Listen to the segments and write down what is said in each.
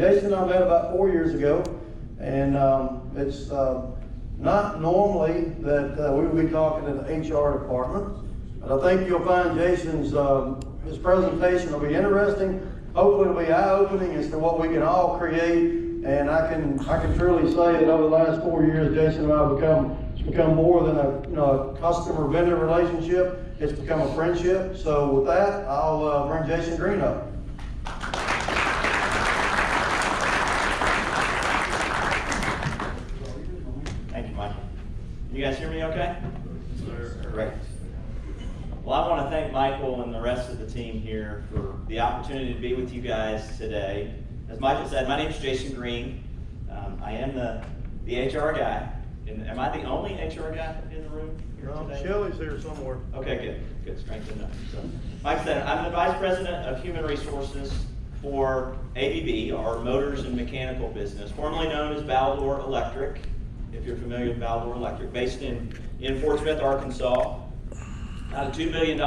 Jason and I met about 4 years ago, and it's not normally that we would be talking in the HR department, but I think you'll find Jason's his presentation will be interesting. Hopefully it'll be eye-opening as to what we can all create, and I can truly say that over the last 4 years, Jason and I have become more than a customer-vendor relationship. It's become a friendship. So with that, I'll bring Jason Green up. Thank you, Michael. Can you guys hear me okay? Yes, sir. Great. Well, I want to thank Michael and the rest of the team here for the opportunity to be with you guys today. As Michael said, my name is Jason Green. I am the HR guy. Am I the only HR guy in the room here today? Shelley's here somewhere. Okay, good. Strength enough. So, like I said, I'm the Vice President of Human Resources for ABB, our motors and mechanical business, formerly known as Baldor Electric, if you're familiar with Baldor Electric, based in Fort Smith, Arkansas. About a $2 billion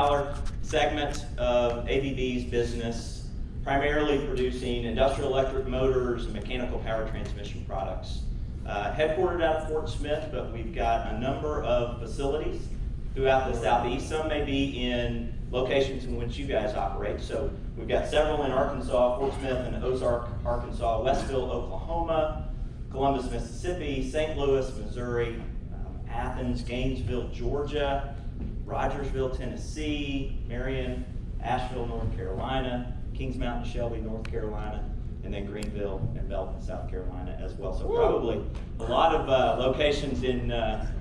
segment of ABB's business, primarily producing industrial electric motors and mechanical power transmission products. Headquartered out of Fort Smith, but we've got a number of facilities throughout the Southeast. Some may be in locations in which you guys operate. So we've got several in Arkansas, Fort Smith and Ozark, Arkansas, Westville, Oklahoma, Columbus, Mississippi, St. Louis, Missouri, Athens, Gainesville, Georgia, Rogersville, Tennessee, Marion, Asheville, North Carolina, Kings Mountain, Shelby, North Carolina, and then Greenville and Belton, South Carolina as well. So probably a lot of locations in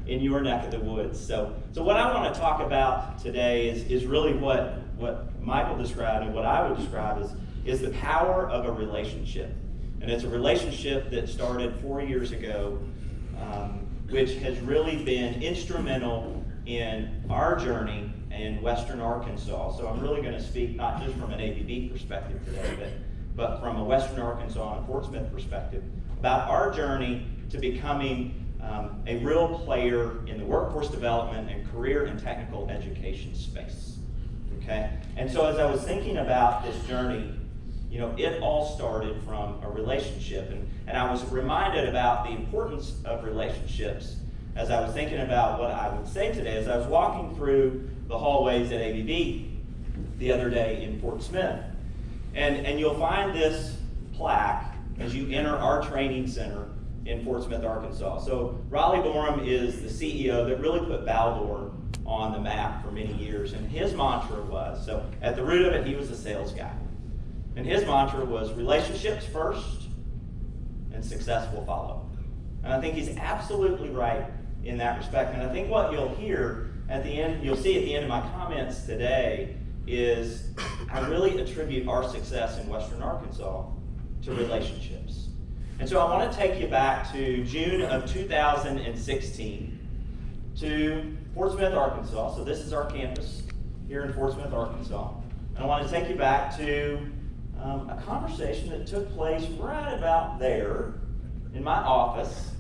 your neck of the woods. So what I want to talk about today is really what Michael described and what I would describe is the power of a relationship. And it's a relationship that started 4 years ago, which has really been instrumental in our journey in Western Arkansas. So I'm really going to speak not just from an ABB perspective today, but from a Western Arkansas and Fort Smith perspective about our journey to becoming a real player in the workforce development and career and technical education space. Okay? And so as I was thinking about this journey, it all started from a relationship. And I was reminded about the importance of relationships as I was thinking about what I would say today. As I was walking through the hallways at ABB the other day in Fort Smith. And you'll find this plaque as you enter our training center in Fort Smith, Arkansas. So Raleigh Durham is the CEO that really put Baldor on the map for many years. And his mantra was, so at the root of it, he was a sales guy. And his mantra was relationships first and success will follow. And I think he's absolutely right in that respect. And I think what you'll hear at the end, you'll see at the end of my comments today, is I really attribute our success in Western Arkansas to relationships. And so I want to take you back to June of 2016 to Fort Smith, Arkansas. So this is our campus here in Fort Smith, Arkansas. And I want to take you back to a conversation that took place right about there in my office.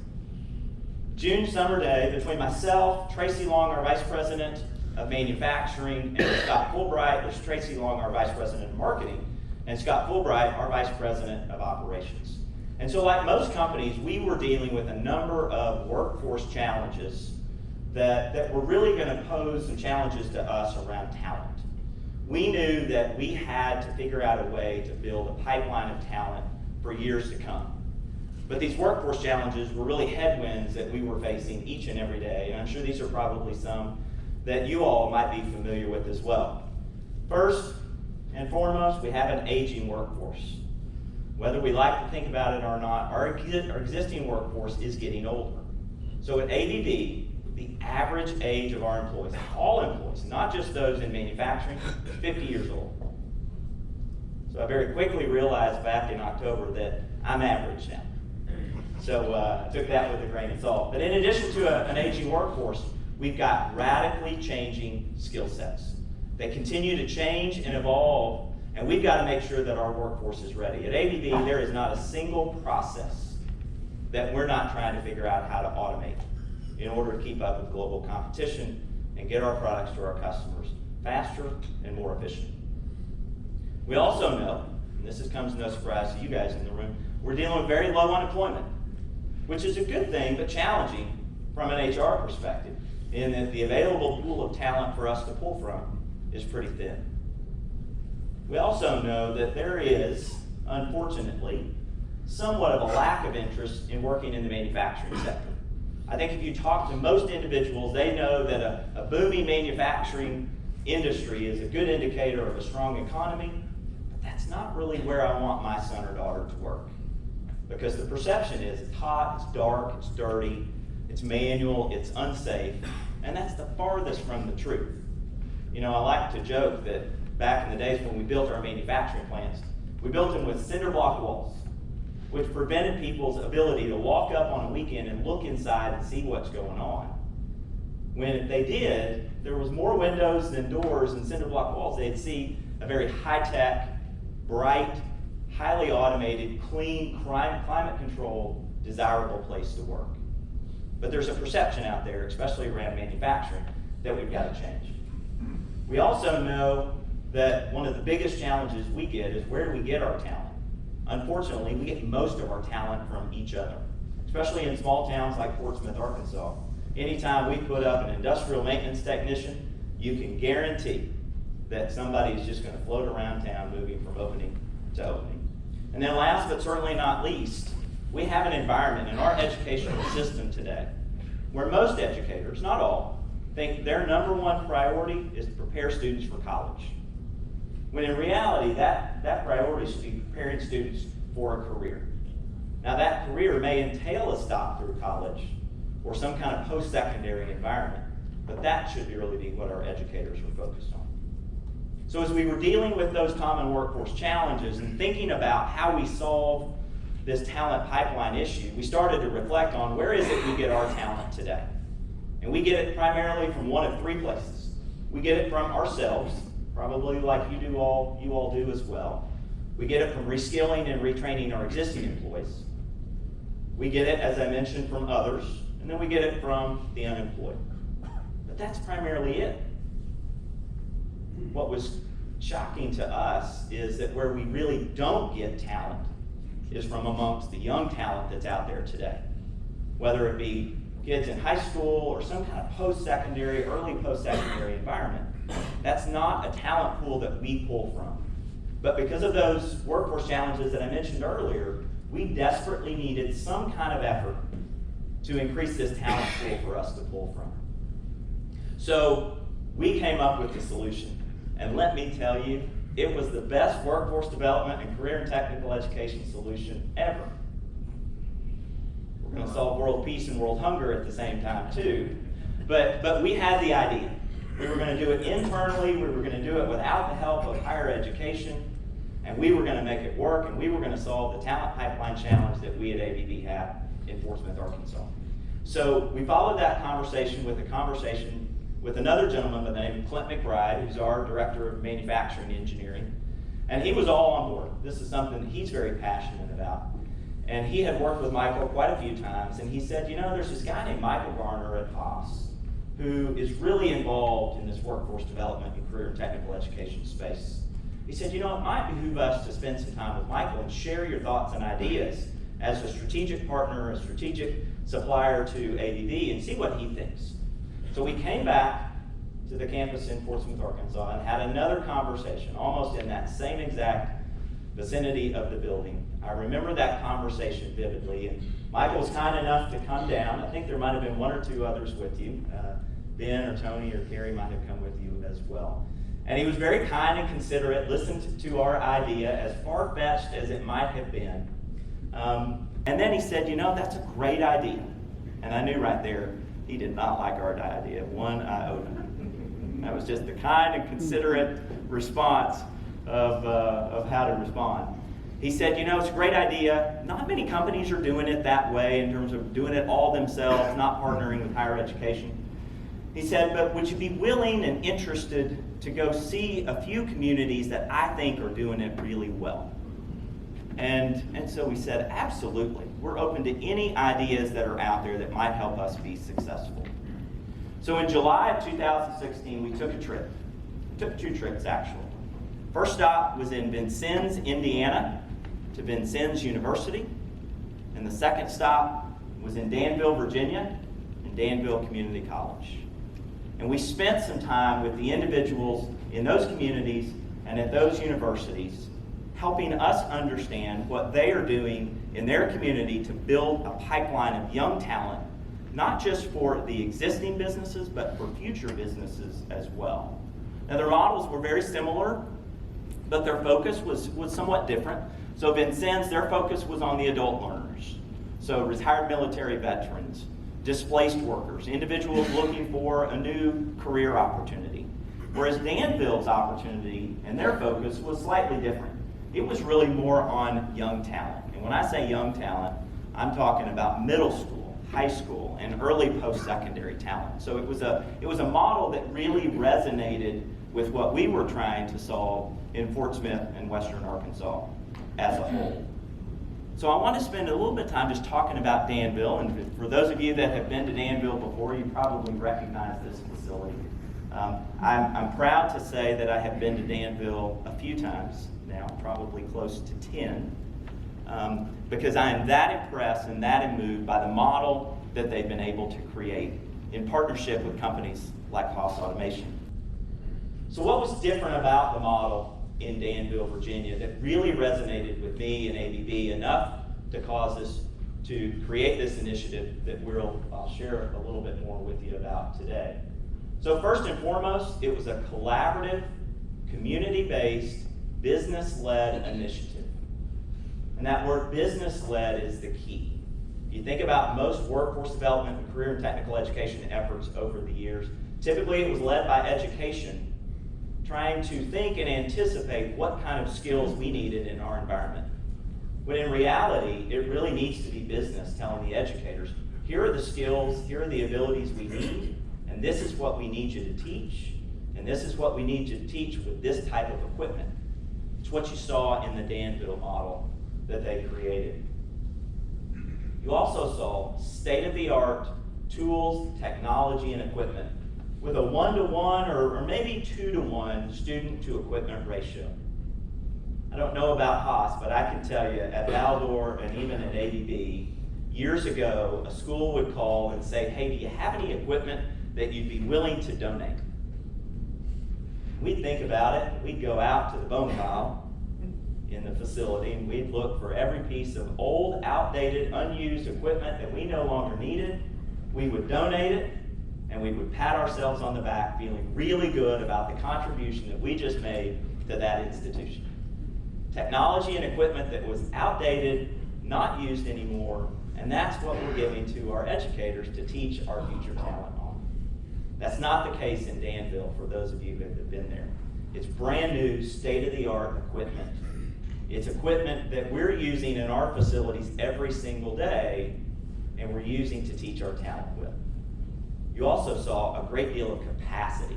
June summer day between myself, Tracy Long, our Vice President of Manufacturing, and Scott Fulbright. There's Tracy Long, our Vice President of Marketing, and Scott Fulbright, our Vice President of Operations. And so like most companies, we were dealing with a number of workforce challenges that were really going to pose some challenges to us around talent. We knew that we had to figure out a way to build a pipeline of talent for years to come. But these workforce challenges were really headwinds that we were facing each and every day, and I'm sure these are probably some that you all might be familiar with as well. First and foremost, we have an aging workforce. Whether we like to think about it or not, our existing workforce is getting older. So at ABB, the average age of our employees, all employees, not just those in manufacturing, is 50 years old. So I very quickly realized back in October that I'm average now. So I took that with a grain of salt. But in addition to an aging workforce, we've got radically changing skill sets. They continue to change and evolve, and we've got to make sure that our workforce is ready. At ABB, there is not a single process that we're not trying to figure out how to automate in order to keep up with global competition and get our products to our customers faster and more efficient. We also know, and this comes no surprise to you guys in the room, We're dealing with very low unemployment, which is a good thing, but challenging from an HR perspective, in that the available pool of talent for us to pull from is pretty thin. We also know that there is, unfortunately, somewhat of a lack of interest in working in the manufacturing sector. I think if you talk to most individuals, they know that a booming manufacturing industry is a good indicator of a strong economy, but that's not really where I want my son or daughter to work. Because the perception is it's hot, it's dark, it's dirty, it's manual, it's unsafe, and that's the farthest from the truth. You know, I like to joke that back in the days when we built our manufacturing plants, we built them with cinder block walls, which prevented people's ability to walk up on a weekend and look inside and see what's going on. When they did, there was more windows than doors and cinder block walls. They'd see a very high-tech, bright, highly automated, clean, climate-controlled, desirable place to work. But there's a perception out there, especially around manufacturing, that we've got to change. We also know that one of the biggest challenges we get is, where do we get our talent? Unfortunately, we get most of our talent from each other, especially in small towns like Portsmouth, Arkansas. Anytime we put up an industrial maintenance technician, you can guarantee that somebody is just going to float around town moving from opening to opening. And then last but certainly not least, we have an environment in our educational system today where most educators, not all, think their number one priority is to prepare students for college. When in reality, that priority should be preparing students for a career. Now that career may entail a stop through college or some kind of post-secondary environment, but that should really be what our educators are focused on. So as we were dealing with those common workforce challenges and thinking about how we solve this talent pipeline issue, we started to reflect on, where is it we get our talent today? And we get it primarily from one of three places. We get it from ourselves, probably like you all do as well. We get it from reskilling and retraining our existing employees. We get it, as I mentioned, from others, and then we get it from the unemployed. But that's primarily it. What was shocking to us is that where we really don't get talent is from amongst the young talent that's out there today. Whether it be kids in high school or some kind of post-secondary, early post-secondary environment, that's not a talent pool that we pull from. But because of those workforce challenges that I mentioned earlier, we desperately needed some kind of effort to increase this talent pool for us to pull from. So we came up with the solution. And let me tell you, it was the best workforce development and career and technical education solution ever. We're going to solve world peace and world hunger at the same time too. But we had the idea. We were going to do it internally, we were going to do it without the help of higher education, and we were going to make it work, and we were going to solve the talent pipeline challenge that we at ABB have in Portsmouth, Arkansas. So we followed that conversation with another gentleman by the name of Clint McBride, who's our Director of Manufacturing Engineering. And he was all on board. This is something that he's very passionate about. And he had worked with Michael quite a few times, and he said, you know, there's this guy named Michael Garner at Haas who is really involved in this workforce development and career and technical education space. He said, you know, it might behoove us to spend some time with Michael and share your thoughts and ideas as a strategic partner, a strategic supplier to ABB, and see what he thinks. So we came back to the campus in Portsmouth, Arkansas, and had another conversation, almost in that same exact vicinity of the building. I remember that conversation vividly, and Michael was kind enough to come down. I think there might have been one or two others with you. Ben or Tony or Carrie might have come with you as well. And he was very kind and considerate, listened to our idea, as far-fetched as it might have been. And then he said, you know, that's a great idea. And I knew right there, he did not like our idea, one iota. That was just the kind and considerate response of how to respond. He said, you know, it's a great idea. Not many companies are doing it that way in terms of doing it all themselves, not partnering with higher education. He said, but would you be willing and interested to go see a few communities that I think are doing it really well? And so we said, absolutely. We're open to any ideas that are out there that might help us be successful. So in July of 2016, we took a trip. We took 2 trips, actually. First stop was in Vincennes, Indiana, to Vincennes University, and the second stop was in Danville, Virginia, in Danville Community College. And we spent some time with the individuals in those communities and at those universities, helping us understand what they are doing in their community to build a pipeline of young talent, not just for the existing businesses, but for future businesses as well. Now, their models were very similar, but their focus was somewhat different. So Vincennes, their focus was on the adult learners. So retired military veterans, displaced workers, individuals looking for a new career opportunity. Whereas Danville's opportunity and their focus was slightly different. It was really more on young talent. And when I say young talent, I'm talking about middle school, high school, and early post-secondary talent. So it was a model that really resonated with what we were trying to solve in Fort Smith and Western Arkansas as a whole. So I want to spend a little bit of time just talking about Danville, and for those of you that have been to Danville before, you probably recognize this facility. I'm proud to say that I have been to Danville a few times now, probably close to 10, because I am that impressed and that moved by the model that they've been able to create in partnership with companies like Haas Automation. So what was different about the model in Danville, Virginia that really resonated with me and ABB enough to cause us to create this initiative that I'll share a little bit more with you about today? So first and foremost, it was a collaborative, community-based, business-led initiative. And that word business-led is the key. If you think about most workforce development and career and technical education efforts over the years, typically it was led by education, trying to think and anticipate what kind of skills we needed in our environment. When in reality, it really needs to be business telling the educators, here are the skills, here are the abilities we need, and this is what we need you to teach, and this is what we need you to teach with this type of equipment. It's what you saw in the Danville model that they created. You also saw state-of-the-art tools, technology, and equipment with a 1-to-1 or maybe 2-to-1 student-to-equipment ratio. I don't know about Haas, but I can tell you at Baldor and even at ABB, years ago, a school would call and say, hey, do you have any equipment that you'd be willing to donate? We'd think about it, we'd go out to the bone pile in the facility, and we'd look for every piece of old, outdated, unused equipment that we no longer needed. We would donate it, and we would pat ourselves on the back, feeling really good about the contribution that we just made to that institution. Technology and equipment that was outdated, not used anymore, and that's what we're giving to our educators to teach our future talent on. That's not the case in Danville for those of you who have been there. It's brand new, state-of-the-art equipment. It's equipment that we're using in our facilities every single day, and we're using to teach our talent with. You also saw a great deal of capacity.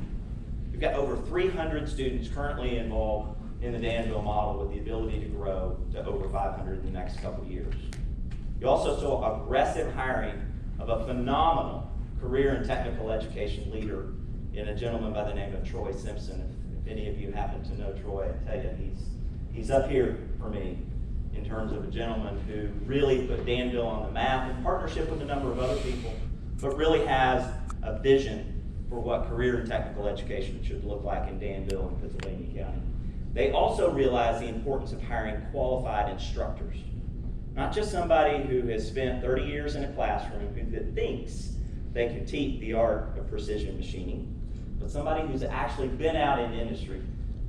We've got over 300 students currently involved in the Danville model with the ability to grow to over 500 in the next couple of years. You also saw aggressive hiring of a phenomenal career and technical education leader in a gentleman by the name of Troy Simpson. If any of you happen to know Troy, I tell you, he's up here for me in terms of a gentleman who really put Danville on the map in partnership with a number of other people, but really has a vision for what career and technical education should look like in Danville and Pennsylvania County. They also realize the importance of hiring qualified instructors. Not just somebody who has spent 30 years in a classroom who thinks they can teach the art of precision machining, but somebody who's actually been out in industry,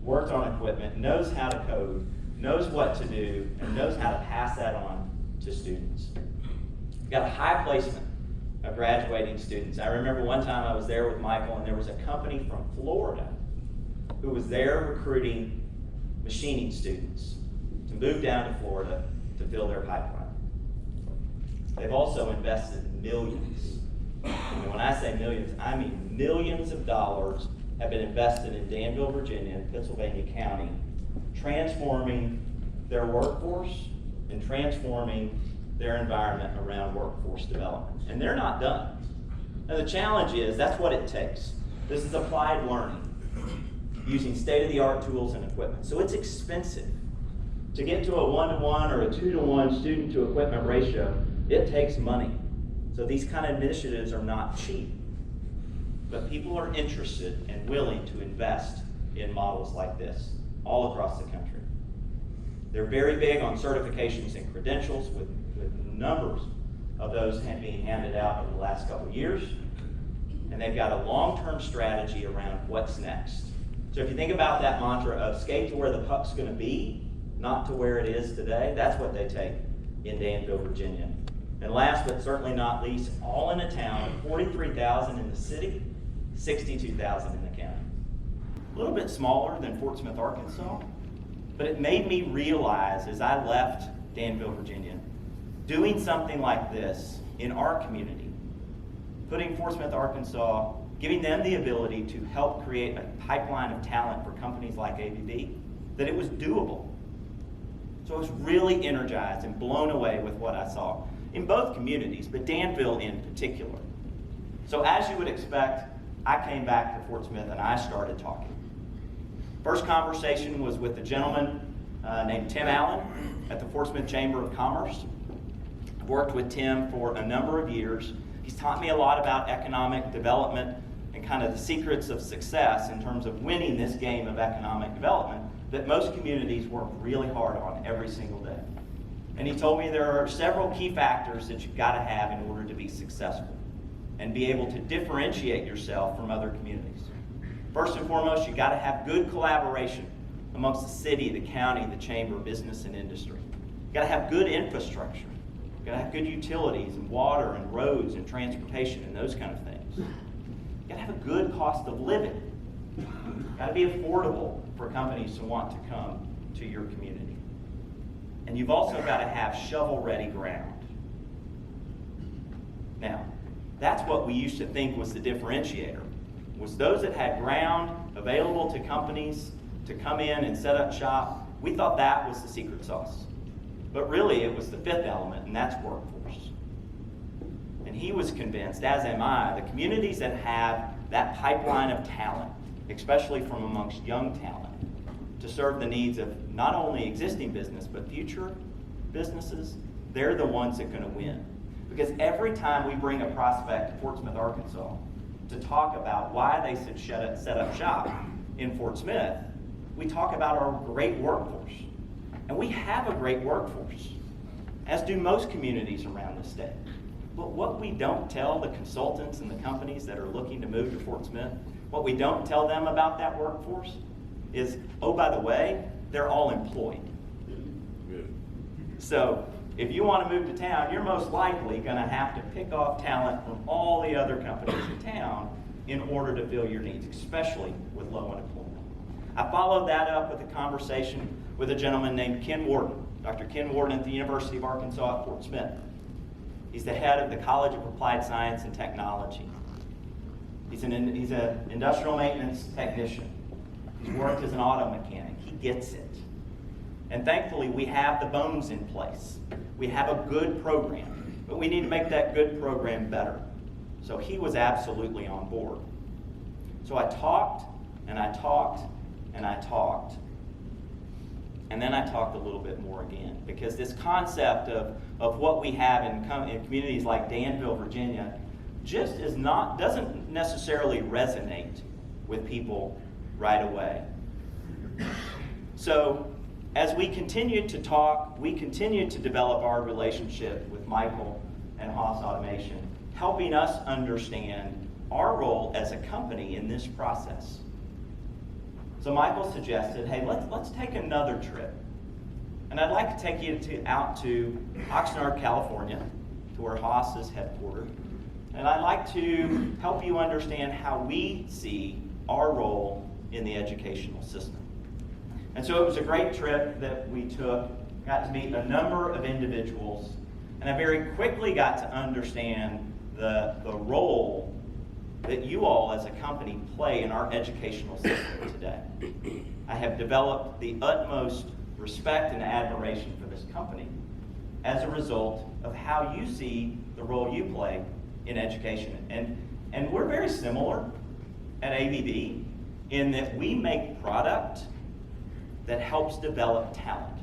worked on equipment, knows how to code, knows what to do, and knows how to pass that on to students. We've got a high placement of graduating students. I remember one time I was there with Michael, and there was a company from Florida who was there recruiting machining students to move down to Florida to fill their pipeline. They've also invested millions. And when I say millions, I mean millions of dollars have been invested in Danville, Virginia, and Pennsylvania County, transforming their workforce and transforming their environment around workforce development. And they're not done. Now the challenge is, that's what it takes. This is applied learning, using state-of-the-art tools and equipment. So it's expensive To get to a 1-to-1 or a 2-to-1 student to equipment ratio, it takes money. So these kind of initiatives are not cheap. But people are interested and willing to invest in models like this all across the country. They're very big on certifications and credentials, with numbers of those being handed out over the last couple of years. And they've got a long-term strategy around what's next. So if you think about that mantra of skate to where the puck's going to be, not to where it is today, that's what they take in Danville, Virginia. And last but certainly not least, all in a town of 43,000 in the city, 62,000 in the county. A little bit smaller than Fort Smith, Arkansas, but it made me realize as I left Danville, Virginia, doing something like this in our community, putting Fort Smith, Arkansas, giving them the ability to help create a pipeline of talent for companies like ABB, that it was doable. So I was really energized and blown away with what I saw in both communities, but Danville in particular. So as you would expect, I came back to Fort Smith and I started talking. First conversation was with a gentleman named Tim Allen at the Fort Smith Chamber of Commerce. I've worked with Tim for a number of years. He's taught me a lot about economic development and kind of the secrets of success in terms of winning this game of economic development that most communities work really hard on every single day. And he told me there are several key factors that you've got to have in order to be successful and be able to differentiate yourself from other communities. First and foremost, you've got to have good collaboration amongst the city, the county, the chamber, business, and industry. You've got to have good infrastructure. You've got to have good utilities and water and roads and transportation and those kind of things. You've got to have a good cost of living. You've got to be affordable for companies to want to come to your community. And you've also got to have shovel-ready ground. Now, that's what we used to think was the differentiator, was those that had ground available to companies to come in and set up shop. We thought that was the secret sauce. But really, it was the fifth element, and that's workforce. And he was convinced, as am I, the communities that have that pipeline of talent, especially from amongst young talent, to serve the needs of not only existing business, but future businesses, they're the ones that are going to win. Because every time we bring a prospect to Fort Smith, Arkansas, to talk about why they should set up shop in Fort Smith, we talk about our great workforce. And we have a great workforce, as do most communities around the state. But what we don't tell the consultants and the companies that are looking to move to Fort Smith, what we don't tell them about that workforce is, oh, by the way, they're all employed. So if you want to move to town, you're most likely going to have to pick off talent from all the other companies in town in order to fill your needs, especially with low unemployment. I followed that up with a conversation with a gentleman named Ken Warden, Dr. Ken Warden at the University of Arkansas at Fort Smith. He's the head of the College of Applied Science and Technology. He's an industrial maintenance technician. He's worked as an auto mechanic. He gets it. And thankfully, we have the bones in place. We have a good program, but we need to make that good program better. So he was absolutely on board. So I talked, and I talked, and I talked. And then I talked a little bit more again, because this concept of what we have in communities like Danville, Virginia, just doesn't necessarily resonate with people right away. So as we continued to talk, we continued to develop our relationship with Michael and Haas Automation, helping us understand our role as a company in this process. So Michael suggested, hey, let's take another trip. And I'd like to take you out to Oxnard, California, to where Haas is headquartered. And I'd like to help you understand how we see our role in the educational system. And so it was a great trip that we took, got to meet a number of individuals, and I very quickly got to understand the role that you all as a company play in our educational system today. I have developed the utmost respect and admiration for this company as a result of how you see the role you play in education. And we're very similar at ABB in that we make product that helps develop talent.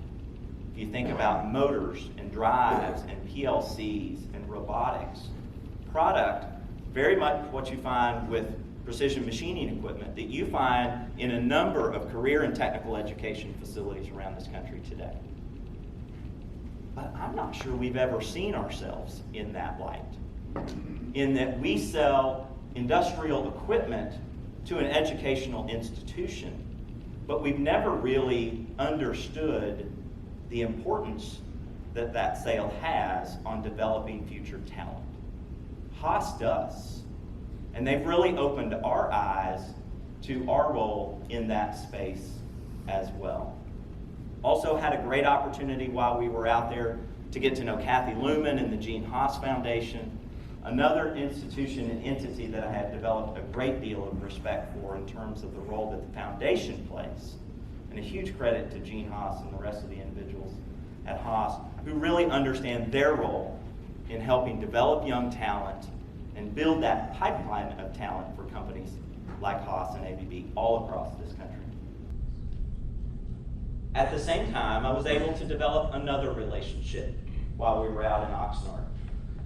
if you think about motors and drives and PLCs and robotics, product, very much what you find with precision machining equipment that you find in a number of career and technical education facilities around this country today. But I'm not sure we've ever seen ourselves in that light, in that we sell industrial equipment to an educational institution, but we've never really understood the importance that that sale has on developing future talent. Haas does, and they've really opened our eyes to our role in that space as well. Also had a great opportunity while we were out there to get to know Kathy Lumen and the Gene Haas Foundation, another institution and entity that I have developed a great deal of respect for in terms of the role that the foundation plays. And a huge credit to Gene Haas and the rest of the individuals at Haas who really understand their role in helping develop young talent and build that pipeline of talent for companies like Haas and ABB all across this country. At the same time, I was able to develop another relationship while we were out in Oxnard.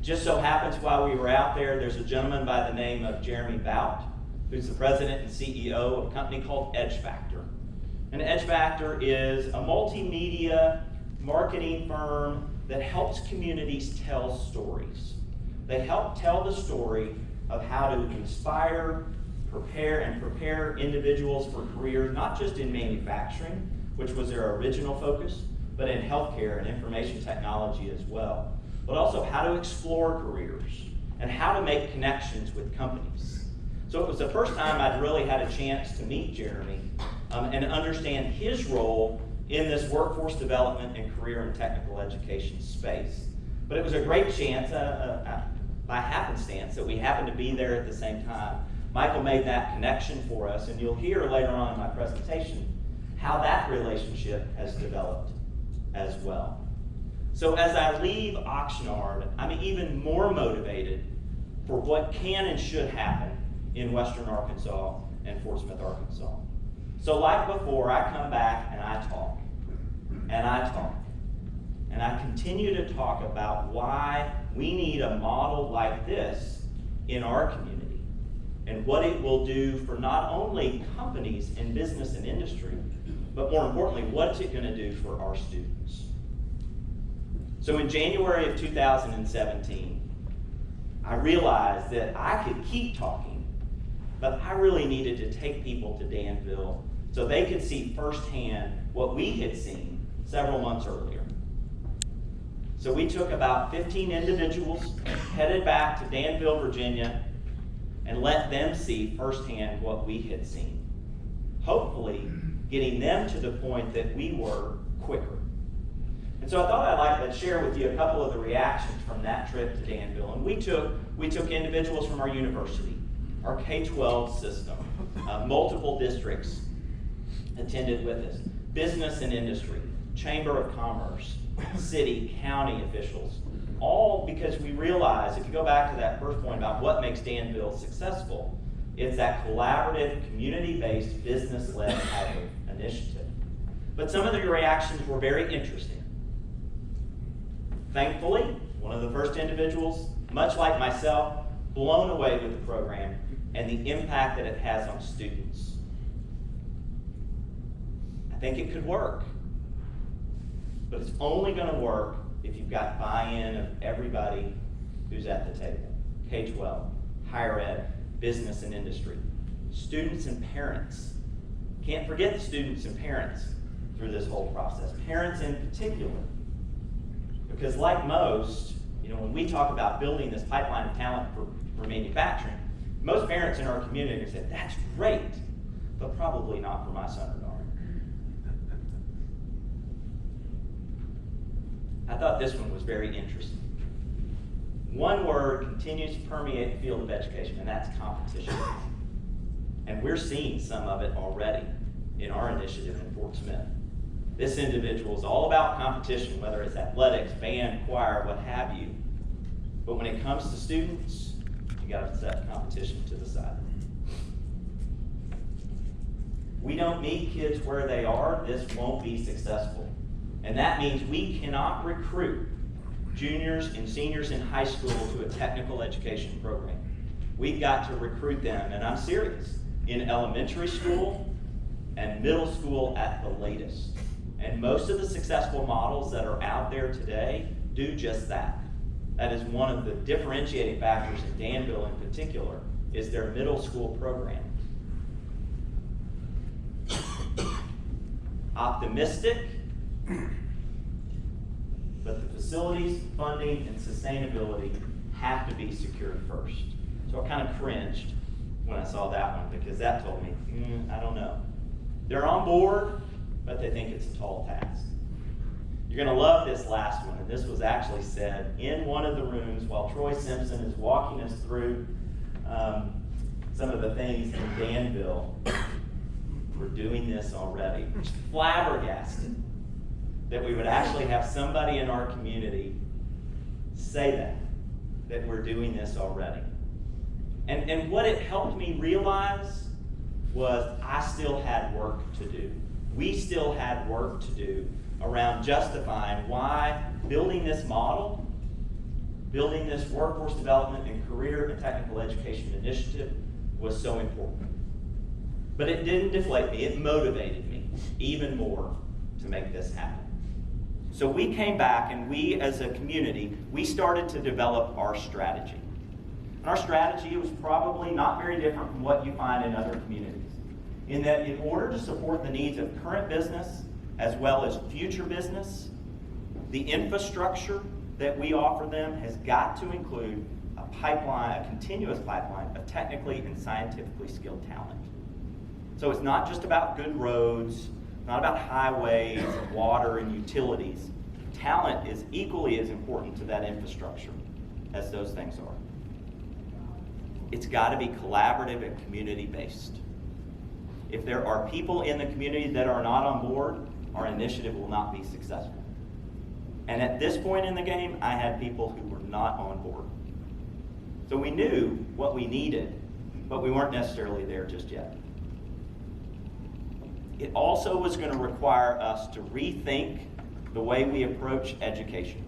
Just so happens while we were out there, there's a gentleman by the name of Jeremy Bout, who's the president and CEO of a company called Edge Factor. And Edge Factor is a multimedia marketing firm that helps communities tell stories. They help tell the story of how to inspire, prepare individuals for careers, not just in manufacturing, which was their original focus, but in healthcare and information technology as well. But also how to explore careers and how to make connections with companies. So it was the first time I'd really had a chance to meet Jeremy and understand his role in this workforce development and career and technical education space. But it was a great chance, by happenstance, that we happened to be there at the same time. Michael made that connection for us, and you'll hear later on in my presentation how that relationship has developed as well. So as I leave Oxnard, I'm even more motivated for what can and should happen in Western Arkansas and Fort Smith, Arkansas. So like before, I come back and I talk, and I talk, and I continue to talk about why we need a model like this in our community and what it will do for not only companies in business and industry, but more importantly, what's it going to do for our students. So in January of 2017, I realized that I could keep talking, but I really needed to take people to Danville so they could see firsthand what we had seen several months earlier. So we took about 15 individuals, headed back to Danville, Virginia, and let them see firsthand what we had seen. Hopefully, getting them to the point that we were quicker. And so I thought I'd like to share with you a couple of the reactions from that trip to Danville. And we took individuals from our university, our K-12 system, multiple districts attended with us, business and industry, Chamber of Commerce, city, county officials, all because we realize, if you go back to that first point about what makes Danville successful, it's that collaborative, community-based, business-led type of initiative. But some of the reactions were very interesting. Thankfully, one of the first individuals, much like myself, blown away with the program and the impact that it has on students. I think it could work, but it's only going to work if you've got buy-in of everybody who's at the table. K-12, higher ed, business and industry, students and parents. Can't forget the students and parents through this whole process. Parents in particular. Because like most, when we talk about building this pipeline of talent for manufacturing, most parents in our community say, that's great, but probably not for my son or daughter. I thought this one was very interesting. One word continues to permeate the field of education, and that's competition. And we're seeing some of it already in our initiative in Fort Smith. This individual is all about competition, whether it's athletics, band, choir, what have you. But when it comes to students, you got to set competition to the side. We don't meet kids where they are, this won't be successful. And that means we cannot recruit juniors and seniors in high school to a technical education program. We've got to recruit them, and I'm serious, in elementary school and middle school at the latest. And most of the successful models that are out there today do just that. That is one of the differentiating factors in Danville in particular, is their middle school program. Optimistic, but the facilities, funding, and sustainability have to be secured first. So I kind of cringed when I saw that one, because that told me, I don't know. They're on board, but they think it's a tall task. You're going to love this last one, and this was actually said in one of the rooms while Troy Simpson is walking us through some of the things in Danville. We're doing this already. Just flabbergasted that we would actually have somebody in our community say that we're doing this already. And what it helped me realize was I still had work to do. We still had work to do around justifying why building this model, building this workforce development and career and technical education initiative was so important. But it didn't deflate me, it motivated me even more to make this happen. So we came back, and we as a community, we started to develop our strategy. And our strategy was probably not very different from what you find in other communities, in that in order to support the needs of current business as well as future business, the infrastructure that we offer them has got to include a pipeline, a continuous pipeline of technically and scientifically skilled talent. So it's not just about good roads, not about highways and water and utilities. Talent is equally as important to that infrastructure as those things are. It's got to be collaborative and community-based. If there are people in the community that are not on board, our initiative will not be successful. And at this point in the game, I had people who were not on board. So we knew what we needed, but we weren't necessarily there just yet. It also was going to require us to rethink the way we approach education,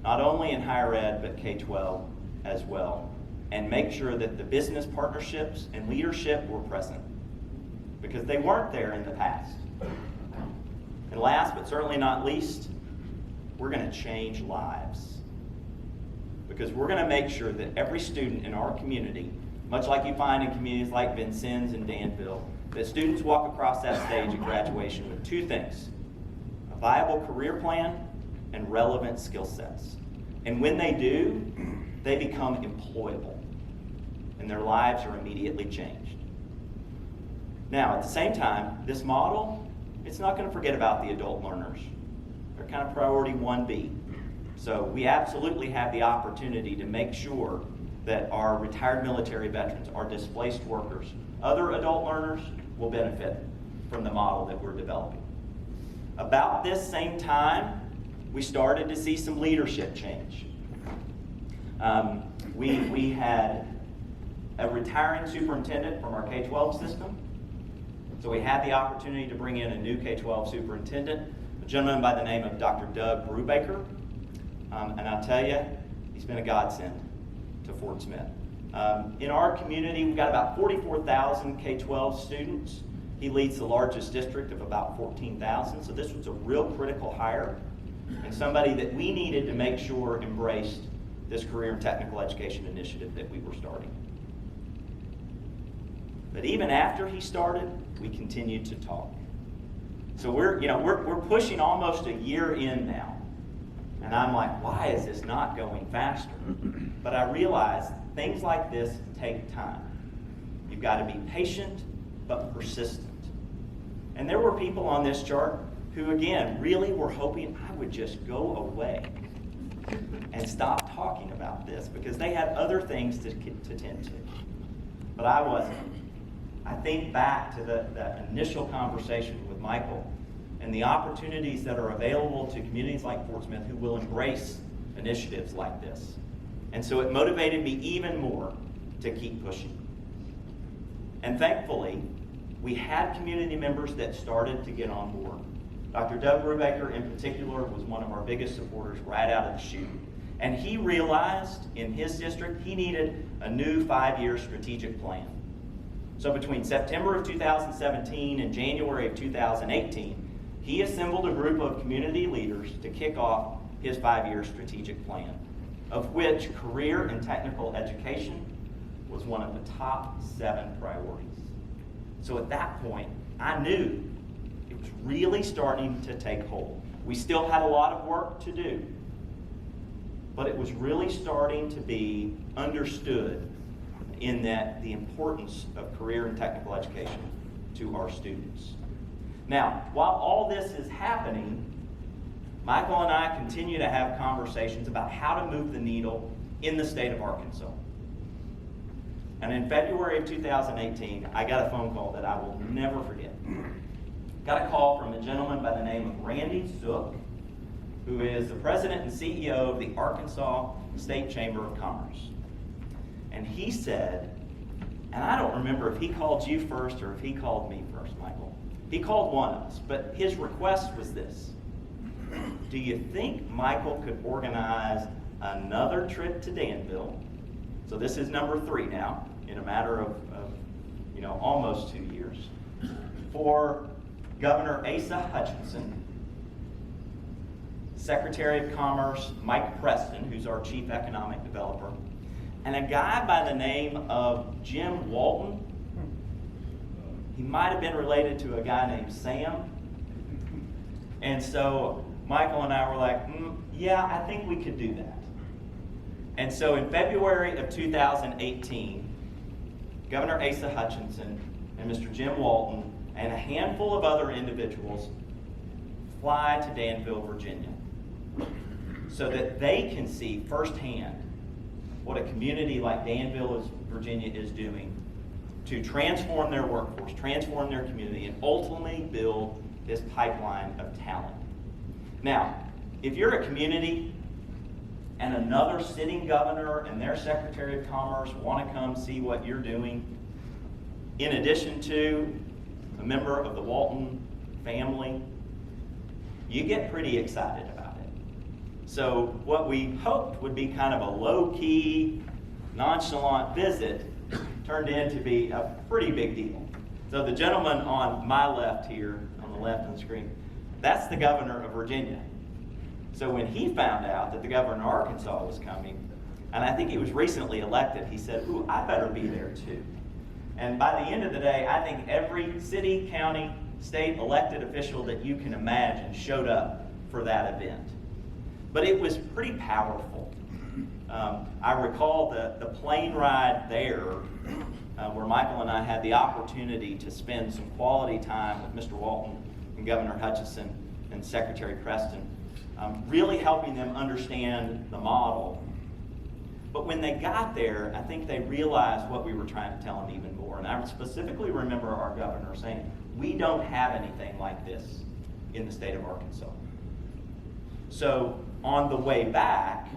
not only in higher ed, but K-12 as well, and make sure that the business partnerships and leadership were present, because they weren't there in the past. And last, but certainly not least, we're going to change lives, because we're going to make sure that every student in our community, much like you find in communities like Vincennes and Danville, that students walk across that stage at graduation with two things: a viable career plan and relevant skill sets. And when they do, they become employable, and their lives are immediately changed. Now, at the same time, this model, it's not going to forget about the adult learners. They're kind of priority 1B. So we absolutely have the opportunity to make sure that our retired military veterans, our displaced workers, other adult learners will benefit from the model that we're developing. About this same time, we started to see some leadership change. We had a retiring superintendent from our K-12 system. So we had the opportunity to bring in a new K-12 superintendent, a gentleman by the name of Dr. Doug Brubaker. And I'll tell you, he's been a godsend to Fort Smith. In our community, we've got about 44,000 K-12 students. He leads the largest district of about 14,000. So this was a real critical hire, and somebody that we needed to make sure embraced this career and technical education initiative that we were starting. But even after he started, we continued to talk. So we're pushing almost a year in now. And I'm like, why is this not going faster? But I realized things like this take time. You've got to be patient, but persistent. And there were people on this chart who, again, really were hoping I would just go away and stop talking about this because they had other things to tend to. But I wasn't. I think back to that initial conversation with Michael and the opportunities that are available to communities like Fort Smith who will embrace initiatives like this. And so it motivated me even more to keep pushing. And thankfully, we had community members that started to get on board. Dr. Doug Brubaker in particular was one of our biggest supporters right out of the chute. And he realized in his district he needed a new 5-year strategic plan. So between September of 2017 and January of 2018, he assembled a group of community leaders to kick off his 5-year strategic plan, of which career and technical education was one of the top 7 priorities. So at that point, I knew it was really starting to take hold. We still had a lot of work to do, but it was really starting to be understood in that the importance of career and technical education to our students. Now, while all this is happening, Michael and I continue to have conversations about how to move the needle in the state of Arkansas. And in February of 2018, I got a phone call that I will never forget. Got a call from a gentleman by the name of Randy Zook, who is the president and CEO of the Arkansas State Chamber of Commerce. And he said, and I don't remember if he called you first or if he called me first, Michael. He called one of us, but his request was this. Do you think Michael could organize another trip to Danville? So this is number 3 now, in a matter of almost 2 years, for Governor Asa Hutchinson, Secretary of Commerce Mike Preston, who's our Chief Economic Developer, and a guy by the name of Jim Walton. He might have been related to a guy named Sam. And so Michael and I were like, yeah, I think we could do that. And so in February of 2018, Governor Asa Hutchinson and Mr. Jim Walton and a handful of other individuals fly to Danville, Virginia, so that they can see firsthand what a community like Danville, Virginia is doing to transform their workforce, transform their community, and ultimately build this pipeline of talent. Now, if you're a community and another sitting governor and their Secretary of Commerce want to come see what you're doing, in addition to a member of the Walton family, you get pretty excited about it. So what we hoped would be kind of a low-key, nonchalant visit turned in to be a pretty big deal. So the gentleman on my left here, on the left of the screen, that's the governor of Virginia. So when he found out that the governor of Arkansas was coming, and I think he was recently elected, he said, ooh, I better be there too. And by the end of the day, I think every city, county, state elected official that you can imagine showed up for that event. But it was pretty powerful. I recall the plane ride there where Michael and I had the opportunity to spend some quality time with Mr. Walton and Governor Hutchinson and Secretary Preston, really helping them understand the model. But when they got there, I think they realized what we were trying to tell them even more. And I specifically remember our governor saying, we don't have anything like this in the state of Arkansas. So on the way back,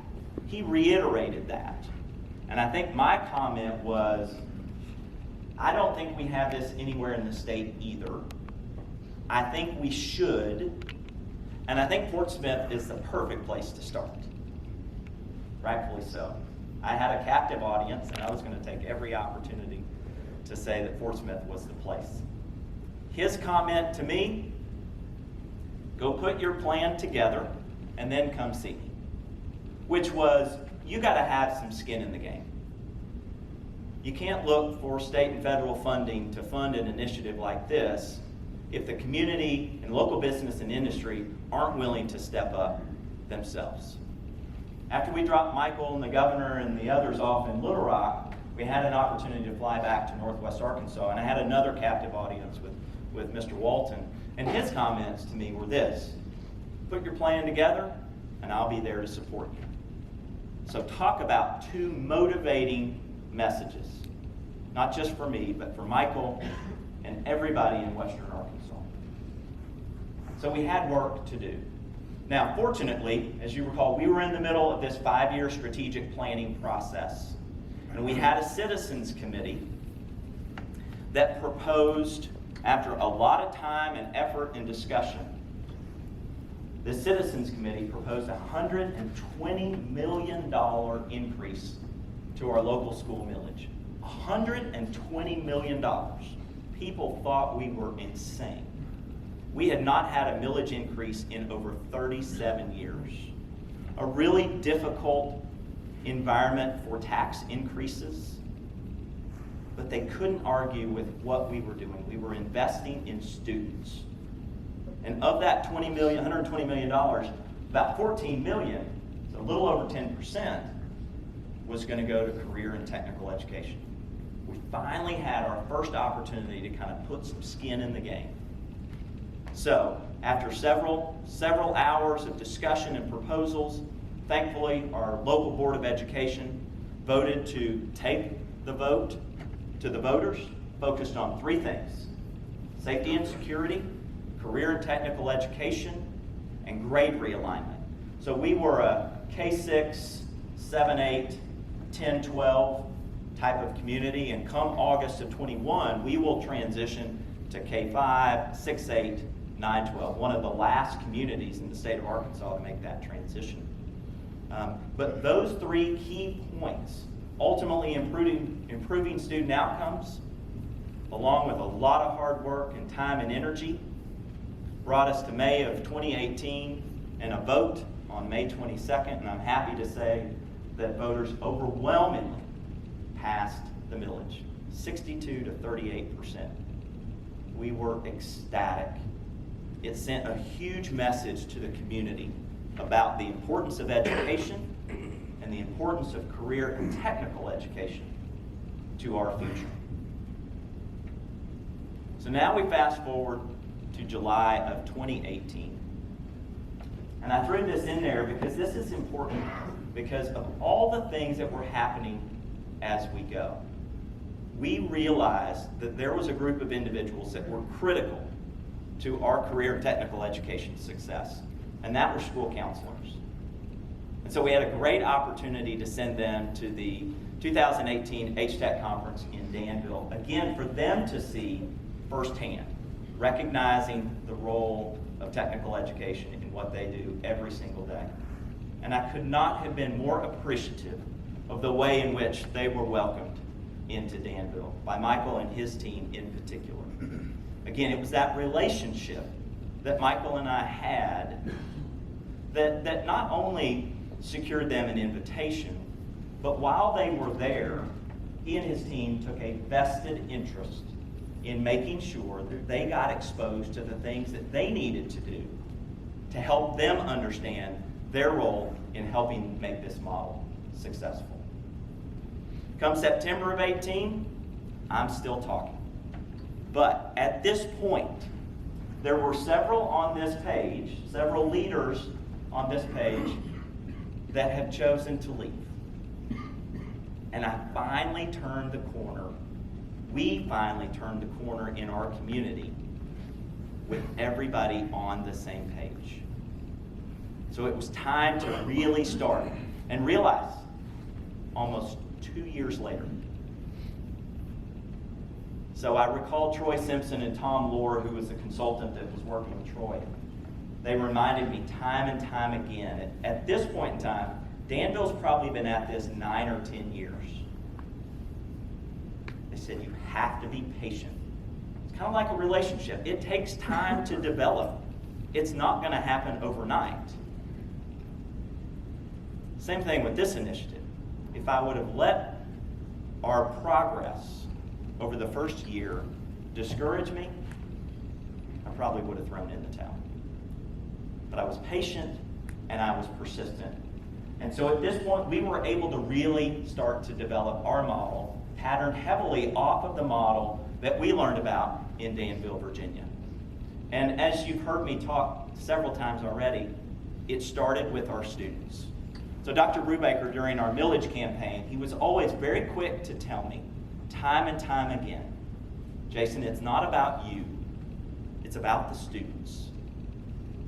he reiterated that. And I think my comment was, I don't think we have this anywhere in the state either. I think we should. And I think Fort Smith is the perfect place to start. Rightfully so. I had a captive audience, and I was going to take every opportunity to say that Fort Smith was the place. His comment to me, go put your plan together and then come see me. Which was, you got to have some skin in the game. You can't look for state and federal funding to fund an initiative like this if the community and local business and industry aren't willing to step up themselves. After we dropped Michael and the governor and the others off in Little Rock, we had an opportunity to fly back to Northwest Arkansas, and I had another captive audience with Mr. Walton, and his comments to me were this: put your plan together, and I'll be there to support you. So talk about two motivating messages, not just for me, but for Michael and everybody in Western Arkansas. So we had work to do. Now, fortunately, as you recall, we were in the middle of this 5-year strategic planning process. And we had a citizens committee that proposed, after a lot of time and effort and discussion, the Citizens Committee proposed a $120 million increase to our local school millage. $120 million. People thought we were insane. We had not had a millage increase in over 37 years. A really difficult environment for tax increases, but they couldn't argue with what we were doing. We were investing in students. And of that $120 million, about $14 million, so a little over 10%, was going to go to career and technical education. We finally had our first opportunity to kind of put some skin in the game. So, after several hours of discussion and proposals, thankfully our local Board of Education voted to take the vote to the voters, focused on three things: safety and security, career and technical education, and grade realignment. So we were a K-6, 7, 8, 10, 12 type of community, and come August of 21, we will transition to K-5, 6, 8, 9, 12, one of the last communities in the state of Arkansas to make that transition. But those three key points, ultimately improving student outcomes, along with a lot of hard work and time and energy, brought us to May of 2018 and a vote on May 22nd, and I'm happy to say that voters overwhelmingly passed the millage, 62 to 38%. We were ecstatic. It sent a huge message to the community about the importance of education and the importance of career and technical education to our future. So now we fast forward to July of 2018. And I threw this in there because this is important because of all the things that were happening as we go. We realized that there was a group of individuals that were critical to our career and technical education success, and that were school counselors. And so we had a great opportunity to send them to the 2018 HTEC conference in Danville, again, for them to see firsthand, recognizing the role of technical education in what they do every single day. And I could not have been more appreciative of the way in which they were welcomed into Danville by Michael and his team in particular. Again, it was that relationship that Michael and I had that not only secured them an invitation, but while they were there, he and his team took a vested interest in making sure that they got exposed to the things that they needed to do to help them understand their role in helping make this model successful. Come September of 18, I'm still talking. But at this point, there were several on this page, several leaders on this page that have chosen to leave. And I finally turned the corner. We finally turned the corner in our community with everybody on the same page. So it was time to really start and realize almost 2 years later. So I recall Troy Simpson and Tom Lohr, who was the consultant that was working with Troy. They reminded me time and time again, at this point in time, Danville's probably been at this 9 or 10 years. They said, you have to be patient. It's kind of like a relationship. It takes time to develop. It's not going to happen overnight. Same thing with this initiative. If I would have let our progress over the first year discourage me, I probably would have thrown in the towel. But I was patient and I was persistent. And so at this point, we were able to really start to develop our model, patterned heavily off of the model that we learned about in Danville, Virginia. And as you've heard me talk several times already, it started with our students. So Dr. Brubaker, during our millage campaign, he was always very quick to tell me, time and time again, Jason, it's not about you, it's about the students.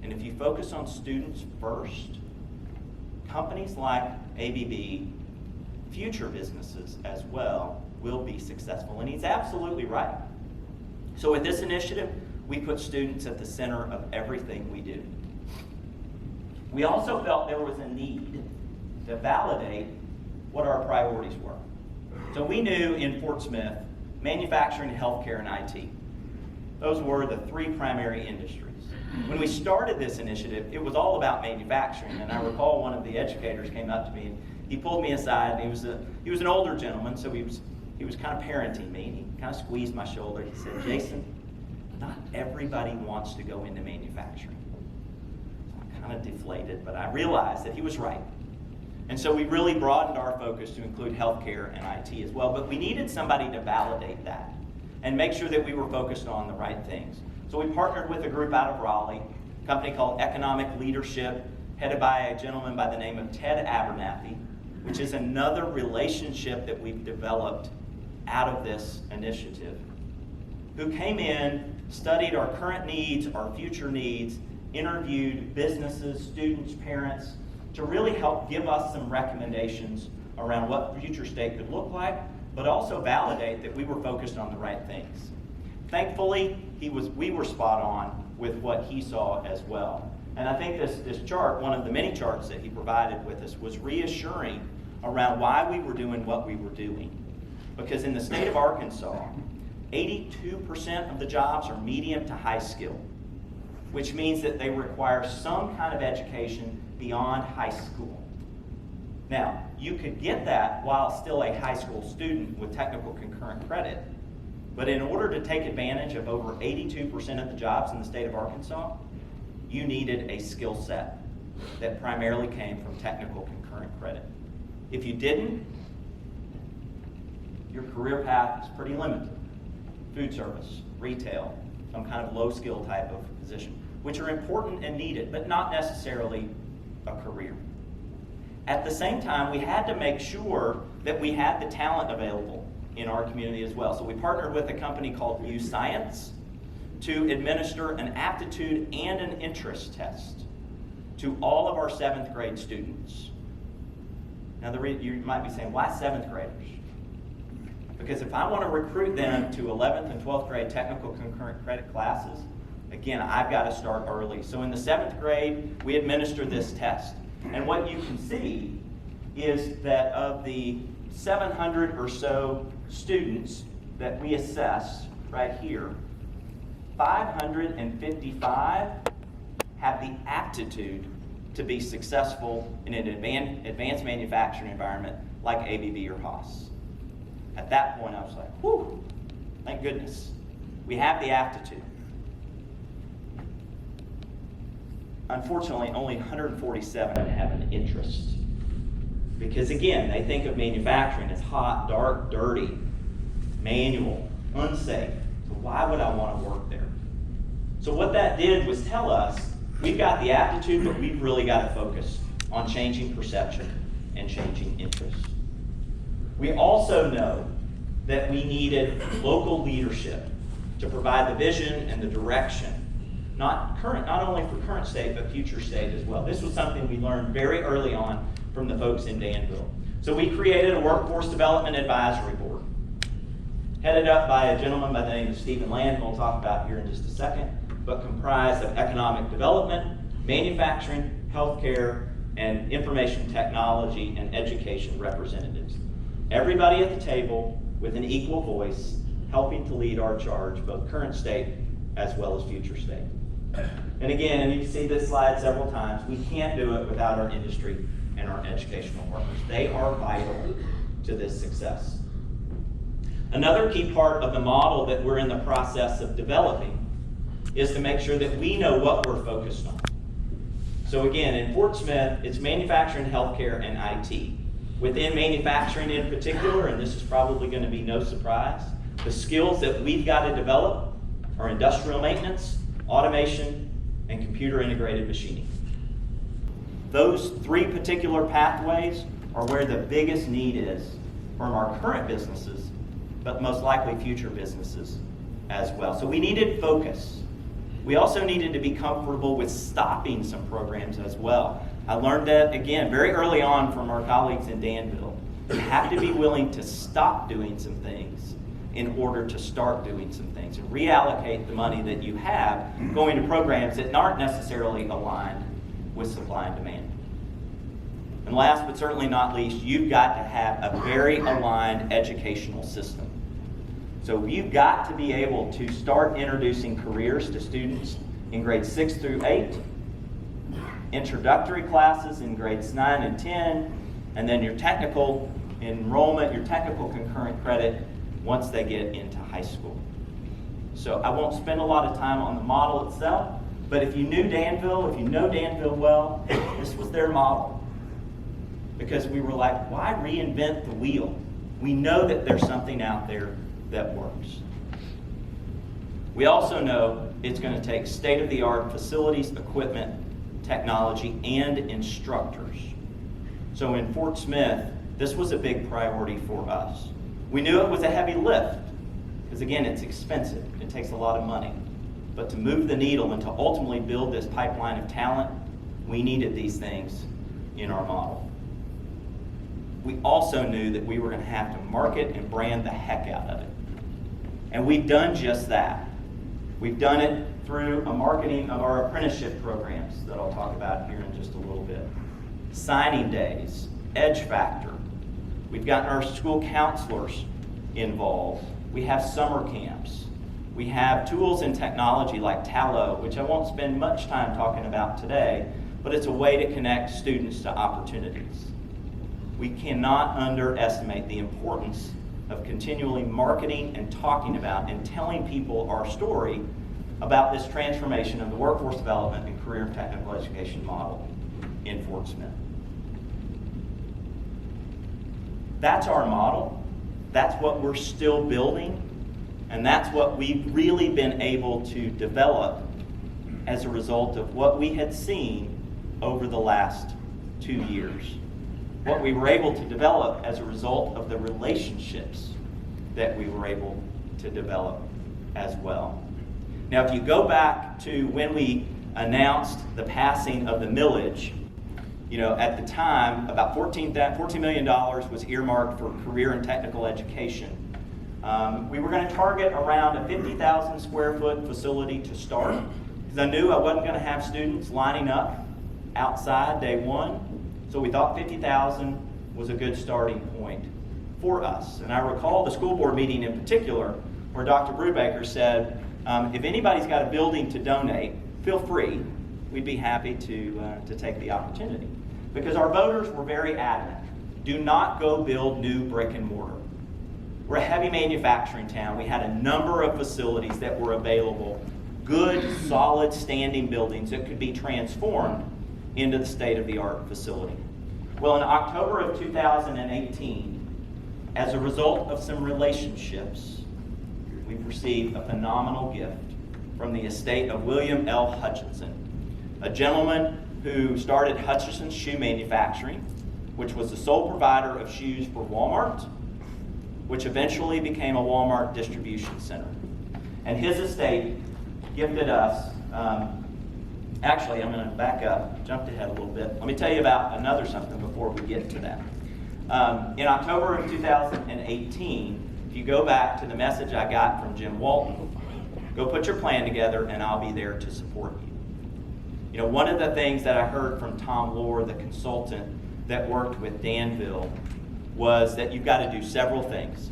And if you focus on students first, companies like ABB, future businesses as well, will be successful. And he's absolutely right. So with this initiative, we put students at the center of everything we do. We also felt there was a need to validate what our priorities were. So we knew in Fort Smith, manufacturing, healthcare, and IT. Those were the three primary industries. When we started this initiative, it was all about manufacturing, and I recall one of the educators came up to me and he pulled me aside, and he was an older gentleman, so he was kind of parenting me, and he kind of squeezed my shoulder. He said, "Jason, not everybody wants to go into manufacturing." I'm kind of deflated, but I realized that he was right. And so we really broadened our focus to include healthcare and IT as well, but we needed somebody to validate that and make sure that we were focused on the right things. So we partnered with a group out of Raleigh, a company called Economic Leadership, headed by a gentleman by the name of Ted Abernathy, which is another relationship that we've developed out of this initiative, who came in, studied our current needs, our future needs, interviewed businesses, students, parents, to really help give us some recommendations around what future state could look like, but also validate that we were focused on the right things. Thankfully, we were spot on with what he saw as well. And I think this chart, one of the many charts that he provided with us, was reassuring around why we were doing what we were doing. Because in the state of Arkansas, 82% of the jobs are medium to high skill, which means that they require some kind of education beyond high school. Now, you could get that while still a high school student with technical concurrent credit, but in order to take advantage of over 82% of the jobs in the state of Arkansas, you needed a skill set that primarily came from technical concurrent credit. If you didn't, your career path is pretty limited. Food service, retail, some kind of low skill type of position, which are important and needed, but not necessarily a career. At the same time, we had to make sure that we had the talent available in our community as well. So we partnered with a company called View Science to administer an aptitude and an interest test to all of our 7th grade students. Now, you might be saying, why 7th graders? Because if I want to recruit them to 11th and 12th grade technical concurrent credit classes, again, I've got to start early. So in the 7th grade, we administer this test. And what you can see is that of the 700 or so students that we assess right here, 555 have the aptitude to be successful in an advanced manufacturing environment like ABB or Haas. At that point, I was like, whew, thank goodness. We have the aptitude. Unfortunately, only 147 have an interest. Because again, they think of manufacturing as hot, dark, dirty, manual, unsafe. So why would I want to work there? So what that did was tell us, we've got the aptitude, but we've really got to focus on changing perception and changing interest. We also know that we needed local leadership to provide the vision and the direction, not only for current state, but future state as well. This was something we learned very early on from the folks in Danville. So we created a workforce development advisory board, headed up by a gentleman by the name of Stephen Land, who we'll talk about here in just a second, but comprised of economic development, manufacturing, healthcare, and information technology and education representatives. Everybody at the table with an equal voice, helping to lead our charge, both current state as well as future state. And again, and you see this slide several times, we can't do it without our industry and our educational partners. They are vital to this success. Another key part of the model that we're in the process of developing is to make sure that we know what we're focused on. So again, in Fort Smith, it's manufacturing, healthcare, and IT. Within manufacturing in particular, and this is probably going to be no surprise, the skills that we've got to develop are industrial maintenance, automation, and computer integrated machining. Those three particular pathways are where the biggest need is from our current businesses, but most likely future businesses as well. So we needed focus. We also needed to be comfortable with stopping some programs as well. I learned that, again, very early on from our colleagues in Danville. You have to be willing to stop doing some things in order to start doing some things and reallocate the money that you have going to programs that aren't necessarily aligned with supply and demand. And last but certainly not least, you've got to have a very aligned educational system. So you've got to be able to start introducing careers to students in grades 6 through 8, introductory classes in grades 9 and 10, and then your technical enrollment, your technical concurrent credit once they get into high school. So I won't spend a lot of time on the model itself, but if you knew Danville, if you know Danville well, this was their model. Because we were like, why reinvent the wheel? We know that there's something out there that works. We also know it's going to take state-of-the-art facilities, equipment, technology, and instructors. So in Fort Smith, this was a big priority for us. We knew it was a heavy lift, because again, it's expensive. It takes a lot of money. But to move the needle and to ultimately build this pipeline of talent, we needed these things in our model. We also knew that we were going to have to market and brand the heck out of it. And we've done just that. We've done it through a marketing of our apprenticeship programs that I'll talk about here in just a little bit. Signing days, Edge Factor. We've gotten our school counselors involved. We have summer camps. We have tools and technology like Tallo, which I won't spend much time talking about today, but it's a way to connect students to opportunities. We cannot underestimate the importance of continually marketing and talking about and telling people our story about this transformation of the workforce development and career and technical education model in Fort Smith. That's our model. That's what we're still building. And that's what we've really been able to develop as a result of what we had seen over the last 2 years. What we were able to develop as a result of the relationships that we were able to develop as well. Now, if you go back to when we announced the passing of the millage, at the time, about $14 million was earmarked for career and technical education. We were going to target around a 50,000 square foot facility to start, because I knew I wasn't going to have students lining up outside day one. So we thought 50,000 was a good starting point for us. And I recall the school board meeting in particular, where Dr. Brubaker said, if anybody's got a building to donate, feel free. We'd be happy to take the opportunity. Because our voters were very adamant. Do not go build new brick and mortar. We're a heavy manufacturing town. We had a number of facilities that were available, good, solid, standing buildings that could be transformed into the state-of-the-art facility. Well, in October of 2018, as a result of some relationships, we've received a phenomenal gift from the estate of William L. Hutchinson, a gentleman who started Hutchinson's Shoe Manufacturing, which was the sole provider of shoes for Walmart, which eventually became a Walmart distribution center. And his estate gifted us, actually, I'm going to back up, jumped ahead a little bit. Let me tell you about another something before we get to that. In October of 2018, if you go back to the message I got from Jim Walton, go put your plan together and I'll be there to support you. One of the things that I heard from Tom Lohr, the consultant that worked with Danville, was that you've got to do several things.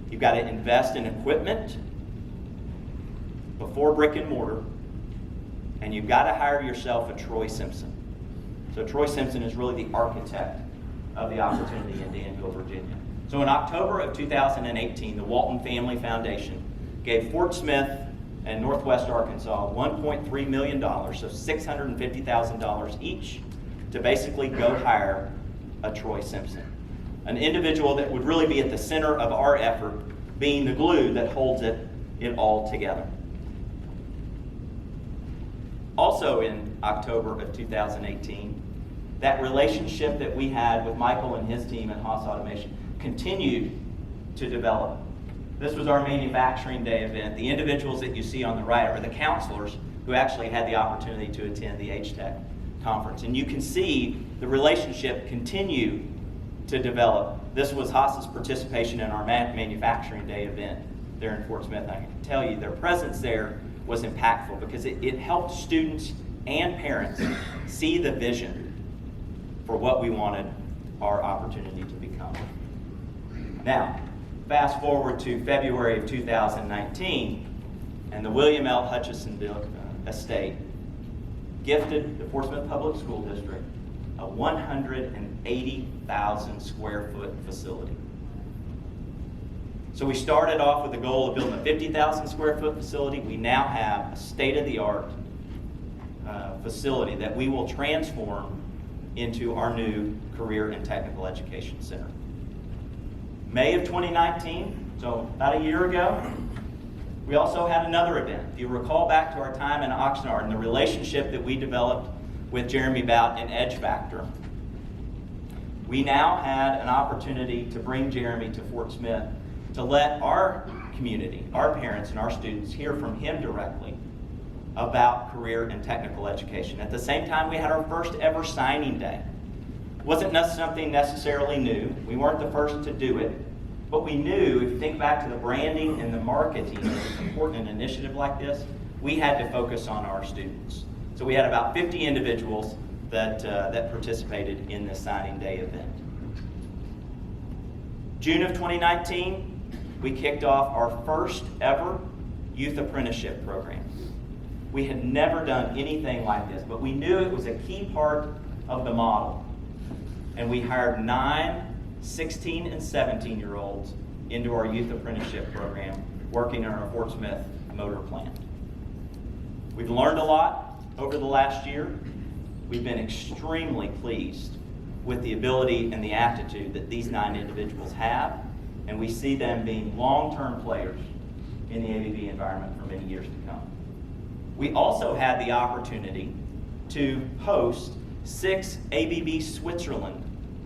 You've got to invest in equipment before brick and mortar, and you've got to hire yourself a Troy Simpson. So Troy Simpson is really the architect of the opportunity in Danville, Virginia. So in October of 2018, the Walton Family Foundation gave Fort Smith and Northwest Arkansas $1.3 million, so $650,000 each, to basically go hire a Troy Simpson, an individual that would really be at the center of our effort, being the glue that holds it all together. Also in October of 2018, that relationship that we had with Michael and his team at Haas Automation continued to develop. This was our manufacturing day event. The individuals that you see on the right are the counselors who actually had the opportunity to attend the HTEC conference. And you can see the relationship continue to develop. This was Haas's participation in our manufacturing day event there in Fort Smith. I can tell you their presence there was impactful because it helped students and parents see the vision for what we wanted our opportunity to become. Now, fast forward to February of 2019, and the William L. Hutchison estate gifted the Fort Smith Public School District a 180,000 square foot facility. So we started off with the goal of building a 50,000 square foot facility. We now have a state-of-the-art facility that we will transform into our new Career and Technical Education Center. May of 2019, so about a year ago, we also had another event. If you recall back to our time in Oxnard and the relationship that we developed with Jeremy Bout and Edge Factor, we now had an opportunity to bring Jeremy to Fort Smith to let our community, our parents and our students hear from him directly about career and technical education. At the same time, we had our first ever signing day. It wasn't something necessarily new. We weren't the first to do it, but we knew, if you think back to the branding and the marketing of an important initiative like this, we had to focus on our students. So we had about 50 individuals that participated in this signing day event. June of 2019, we kicked off our first ever youth apprenticeship program. We had never done anything like this, but we knew it was a key part of the model. And we hired 9 16 and 17-year-olds into our youth apprenticeship program, working in our Fort Smith motor plant. We've learned a lot over the last year. We've been extremely pleased with the ability and the aptitude that these 9 individuals have, and we see them being long-term players in the ABB environment for many years to come. We also had the opportunity to host 6 ABB Switzerland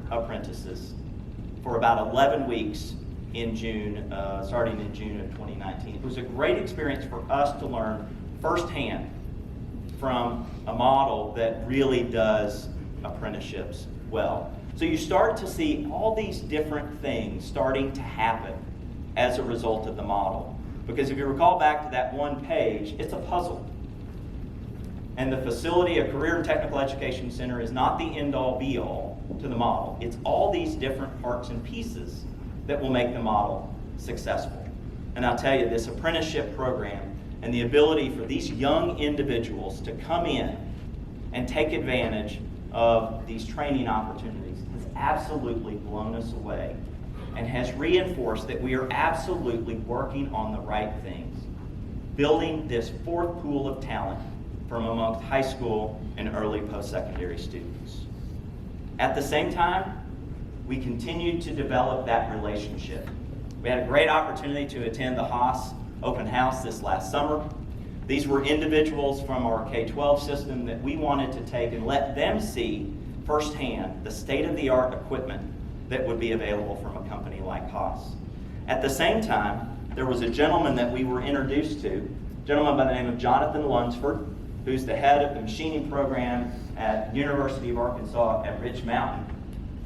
Apprentices for about 11 weeks in June, starting in June of 2019. It was a great experience for us to learn firsthand from a model that really does apprenticeships well. So you start to see all these different things starting to happen as a result of the model. Because if you recall back to that one page, it's a puzzle. And the facility, a Career and Technical Education Center, is not the end-all be-all to the model. It's all these different parts and pieces that will make the model successful. And I'll tell you, this apprenticeship program and the ability for these young individuals to come in and take advantage of these training opportunities has absolutely blown us away and has reinforced that we are absolutely working on the right things, building this fourth pool of talent from amongst high school and early post-secondary students. At the same time, we continued to develop that relationship. We had a great opportunity to attend the Haas open house this last summer. These were individuals from our K-12 system that we wanted to take and let them see firsthand the state-of-the-art equipment that would be available from a company like Haas. At the same time, there was a gentleman that we were introduced to, a gentleman by the name of Jonathan Lunsford, who's the head of the machining program at University of Arkansas at Ridge Mountain.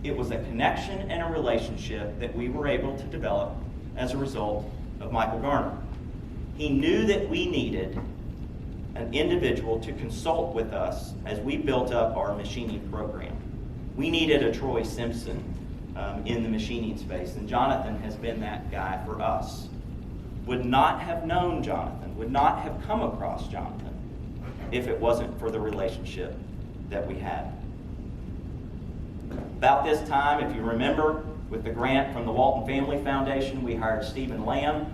It was a connection and a relationship that we were able to develop as a result of Michael Garner. He knew that we needed an individual to consult with us as we built up our machining program. We needed a Troy Simpson in the machining space, and Jonathan has been that guy for us. Would not have known Jonathan, would not have come across Jonathan if it wasn't for the relationship that we had. About this time, if you remember, with the grant from the Walton Family Foundation, we hired Stephen Lamb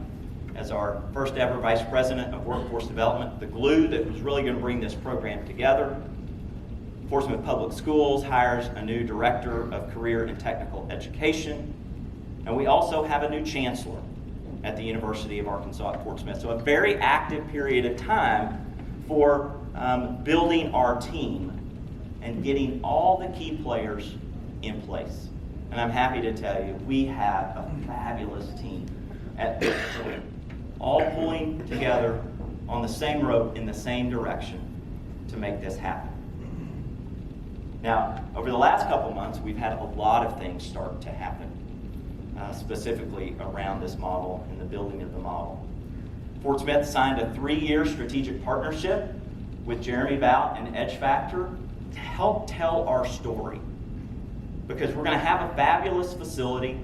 as our first ever Vice President of Workforce Development, the glue that was really going to bring this program together. Fort Smith Public Schools hires a new Director of Career and Technical Education. And we also have a new Chancellor at the University of Arkansas at Fort Smith. So a very active period of time for building our team and getting all the key players in place. And I'm happy to tell you, we have a fabulous team at this point, all pulling together on the same rope in the same direction to make this happen. Now, over the last couple months, we've had a lot of things start to happen, specifically around this model and the building of the model. Fort Smith signed a 3-year strategic partnership with Jeremy Bout and Edge Factor to help tell our story. Because we're going to have a fabulous facility.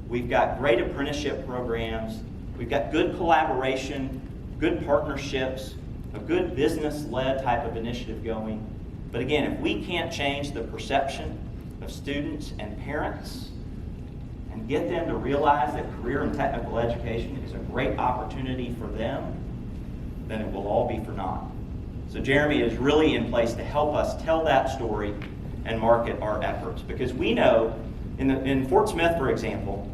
We've got great apprenticeship programs. We've got good collaboration, good partnerships, a good business-led type of initiative going. But again, if we can't change the perception of students and parents and get them to realize that career and technical education is a great opportunity for them, then it will all be for naught. So Jeremy is really in place to help us tell that story and market our efforts. Because we know, in Fort Smith, for example,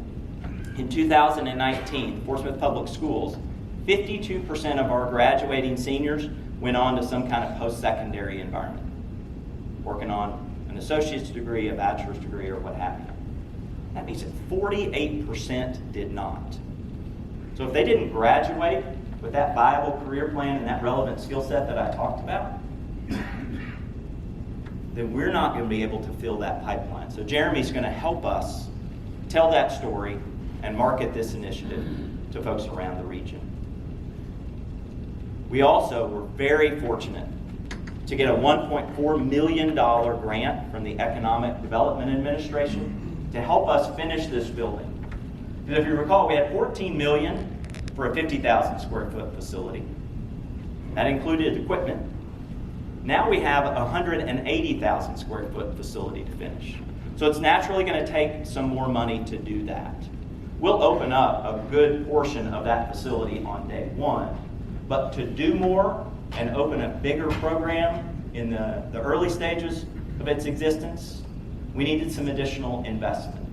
in 2019, Fort Smith Public Schools, 52% of our graduating seniors went on to some kind of post-secondary environment, working on an associate's degree, a bachelor's degree, or what have you. That means that 48% did not. So if they didn't graduate with that viable career plan and that relevant skill set that I talked about, then we're not going to be able to fill that pipeline. So Jeremy's going to help us tell that story and market this initiative to folks around the region. We also were very fortunate to get a $1.4 million grant from the Economic Development Administration to help us finish this building. Because if you recall, we had $14 million for a 50,000 square foot facility. That included equipment. Now we have a 180,000 square foot facility to finish. So it's naturally going to take some more money to do that. We'll open up a good portion of that facility on day one, but to do more and open a bigger program in the early stages of its existence, we needed some additional investment.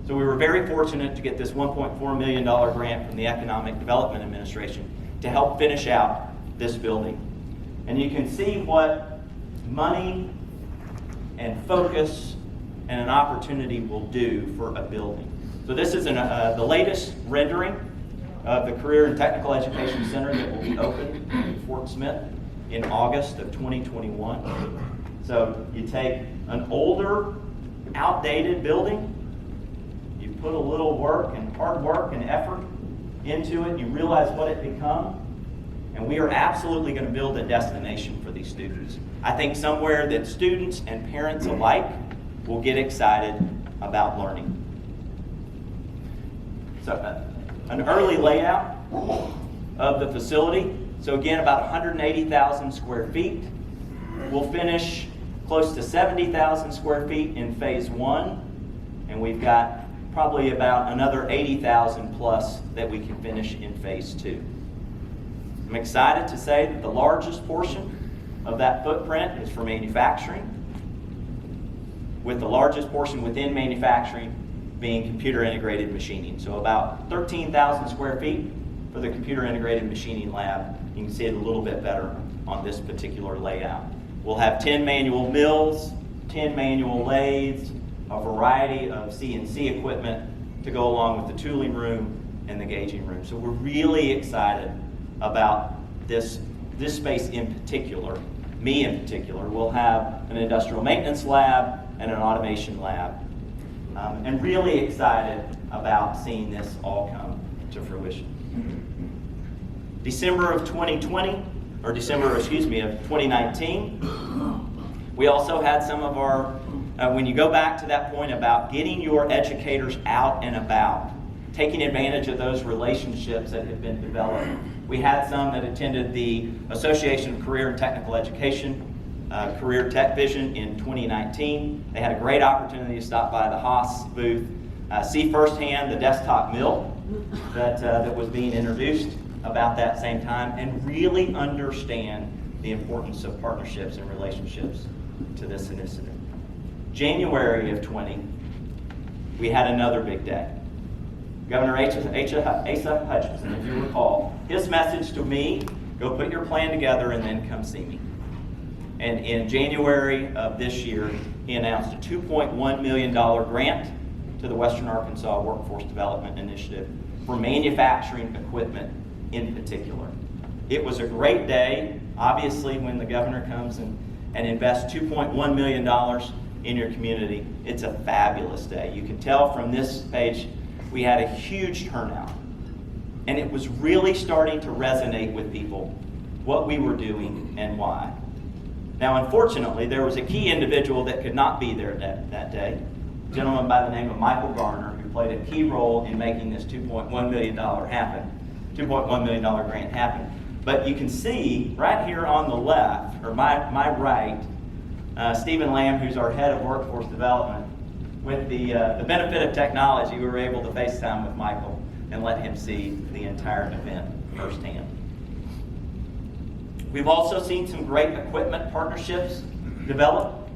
So we were very fortunate to get this $1.4 million grant from the Economic Development Administration to help finish out this building. And you can see what money and focus and an opportunity will do for a building. So this is the latest rendering of the Career and Technical Education Center that will be open in Fort Smith in August of 2021. So you take an older, outdated building, you put a little work and hard work and effort into it, you realize what it becomes, and we are absolutely going to build a destination for these students. I think somewhere that students and parents alike will get excited about learning. So an early layout of the facility. So again, about 180,000 square feet. We'll finish close to 70,000 square feet in phase one, and we've got probably about another 80,000 plus that we can finish in phase two. I'm excited to say that the largest portion of that footprint is for manufacturing, with the largest portion within manufacturing being computer integrated machining. So about 13,000 square feet for the computer integrated machining lab. You can see it a little bit better on this particular layout. We'll have 10 manual mills, 10 manual lathes, a variety of CNC equipment to go along with the tooling room and the gauging room. So we're really excited about this space in particular. Me in particular. We'll have an industrial maintenance lab and an automation lab. And really excited about seeing this all come to fruition. December of 2019, we also had some of our, when you go back to that point about getting your educators out and about, taking advantage of those relationships that have been developed. We had some that attended the Association of Career and Technical Education, Career Tech Vision in 2019. They had a great opportunity to stop by the Haas booth, see firsthand the desktop mill that was being introduced about that same time, and really understand the importance of partnerships and relationships to this initiative. January of 20, we had another big day. Governor Asa Hutchinson, if you recall, his message to me, go put your plan together and then come see me. And in January of this year, he announced a $2.1 million grant to the Western Arkansas Workforce Development Initiative for manufacturing equipment in particular. It was a great day, obviously, when the governor comes and invests $2.1 million in your community. It's a fabulous day. You can tell from this page, we had a huge turnout. And it was really starting to resonate with people what we were doing, and why. Now, unfortunately, there was a key individual that could not be there that day, a gentleman by the name of Michael Garner, who played a key role in making this $2.1 million grant happen. But you can see right here on the left, or my right, Stephen Lamb, who's our head of workforce development. With the benefit of technology, we were able to FaceTime with Michael and let him see the entire event firsthand. We've also seen some great equipment partnerships develop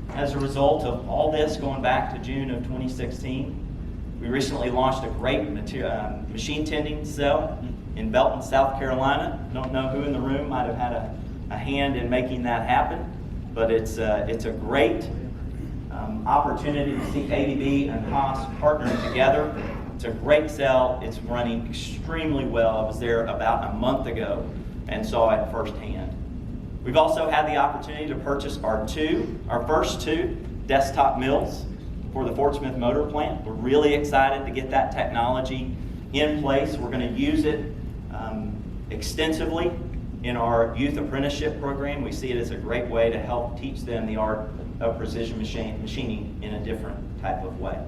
as a result of all this going back to June of 2016. We recently launched a great machine tending cell in Belton, South Carolina. Don't know who in the room might have had a hand in making that happen, but it's a great opportunity to see ABB and Haas partnering together. It's a great cell. It's running extremely well. I was there about a month ago and saw it firsthand. We've also had the opportunity to purchase our first two desktop mills for the Fort Smith Motor Plant. We're really excited to get that technology in place. We're going to use it extensively in our youth apprenticeship program. We see it as a great way to help teach them the art of precision machining in a different type of way.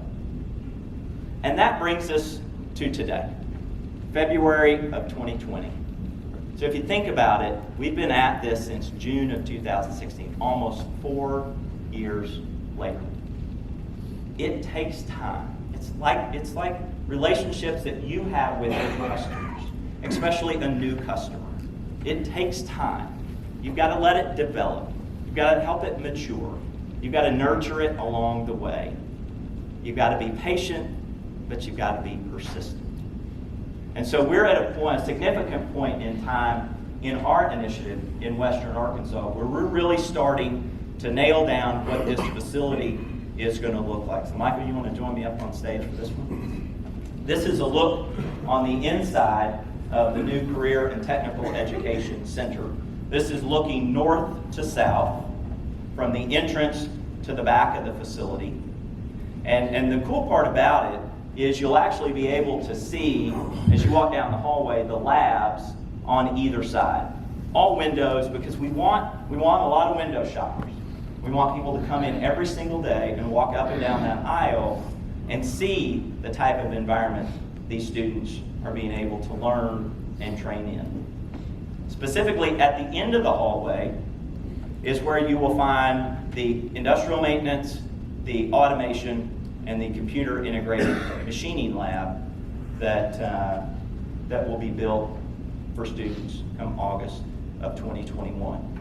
And that brings us to today, February of 2020. So if you think about it, we've been at this since June of 2016, almost 4 years later. It takes time. It's like relationships that you have with your customers, especially a new customer. It takes time. You've got to let it develop. You've got to help it mature. You've got to nurture it along the way. You've got to be patient, but you've got to be persistent. And so we're at a significant point in time in our initiative in Western Arkansas where we're really starting to nail down what this facility is going to look like. So Michael, you want to join me up on stage for this one? This is a look on the inside of the new Career and Technical Education Center. This is looking north to south from the entrance to the back of the facility. And the cool part about it is you'll actually be able to see, as you walk down the hallway, the labs on either side. All windows, because we want a lot of window shoppers. We want people to come in every single day and walk up and down that aisle and see the type of environment these students are being able to learn and train in. Specifically, at the end of the hallway is where you will find the industrial maintenance, the automation, and the computer integrated machining lab that will be built for students come August of 2021.